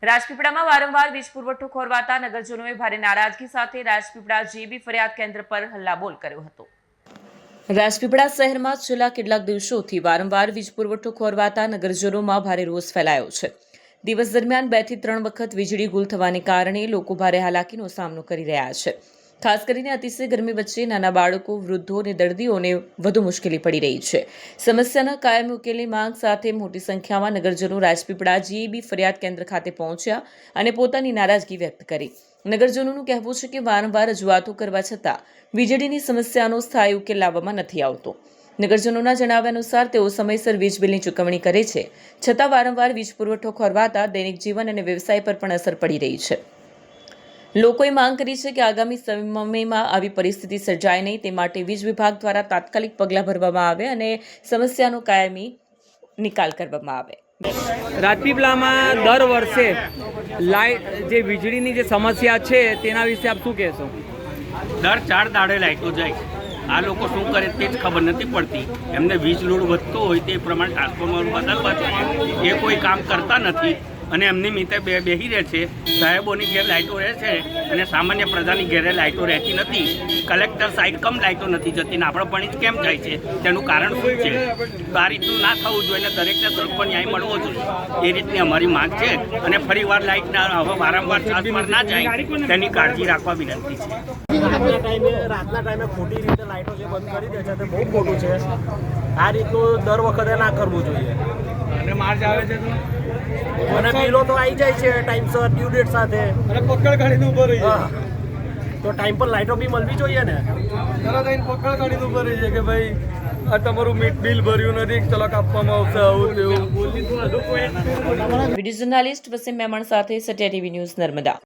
રાજપીપળામાં વારંવાર વીજ પુરવઠો ખોરવાતા નગરજનોએ ભારે નારાજગી સાથે રાજપીપળા જીબી ફરિયાદ કેન્દ્ર પર હલ્લાબોલ કર્યો હતો। રાજપીપળા શહેરમાં છેલ્લા કેટલાક દિવસોથી વારંવાર વીજ પુરવઠો ખોરવાતા નગરજનોમાં ભારે રોષ ફેલાયો છે। દિવસ દરમિયાન 2 થી 3 વખત વીજળી ગુલ થવાને કારણે લોકો ભારે હાલાકીનો સામનો કરી રહ્યા છે। ખાસ કરીને અતિશય ગરમી વચ્ચે નાના બાળકો, વૃદ્ધો અને દર્દીઓને વધુ મુશ્કેલી પડી રહી છે। સમસ્યાના કાયમી ઉકેલની માંગ સાથે મોટી સંખ્યામાં નગરજનો રાજપીપળા જીબી ફરિયાદ કેન્દ્ર ખાતે પહોંચ્યા અને પોતાની નારાજગી વ્યક્ત કરી। નગરજનોનું કહેવું છે કે વારંવાર રજૂઆતો કરવા છતાં વીજળીની સમસ્યાનો સ્થાયી ઉકેલ લાવવામાં નથી આવતો। નગરજનોના જણાવ્યા અનુસાર તેઓ સમયસર વીજ બિલની ચૂકવણી કરે છે, છતાં વારંવાર વીજ પુરવઠો ખોરવાતા દૈનિક જીવન અને વ્યવસાય પર પણ અસર પડી રહી છે। લોકોએ માંગ કરી છે કે આગામી સમયમાં આવી પરિસ્થિતિ સર્જાય નહીં તે માટે વીજ વિભાગ દ્વારા તાત્કાલિક પગલાં ભરવામાં આવે અને સમસ્યાનો કાયમી નિકાલ કરવામાં આવે। રાજપીપળામાં દર વર્ષે લાઇટ જે વીજળીની જે સમસ્યા છે તેના વિશે આપ શું કહેશો? દર 4 દાડે લાઇટો જાય છે। આ લોકો શું કરે તે જ ખબર નથી પડતી। એમને વીજ લોડ વધતો હોય તે પ્રમાણે ટ્રાન્સફોર્મર બદલવા જોઈએ, એ કોઈ કામ કરતા નથી અને એમની મીતે બેસી રહે છે। સાહેબોની ઘેર લાઇટો રહે છે અને સામાન્ય પ્રજાની ઘેરે લાઇટો રહેતી નથી। કલેક્ટર સાઈડ કમ લાઇટો નથી જતી ને આપણે પણ જ કેમ જાય છે, તેનું કારણ શું છે? તો આ રીતનું ના થવું જોઈએ અને દરેકને સરખો ન્યાય મળવો જોઈએ, એ રીતની અમારી માંગ છે। અને ફરીવાર લાઇટના હવે વારંવાર ટ્રાન્સફર ના જાય તેની કાળજી રાખવા વિનંતી છે। રાતના ટાઈમે ખોટી રીતે લાઇટો જે બંધ કરી દે છે તે બહુ ખોટું છે। આ રીતનું દર વખતે ના કરવું જોઈએ અને માર્ચ આવે છે અને બિલો તો આવી જાય છે ટાઈમસર ડ્યુ ડેટ સાથે અને પકડ ગાડીને ઉભો રહી જાય તો ટાઈમ પર લાઇટો બી મળવી જોઈએ ને। તરત આવીને પકડ ગાડીને ઉભો રહી જાય કે ભાઈ આ તમારું બિલ ભર્યું નથી, ચલો કાપવામાં આવશે, આવું તેવું। વિડીયો જર્નાલિસ્ટ વસીમ મેમણ સાથે સત્યા ટીવી ન્યૂઝ, નર્મદા।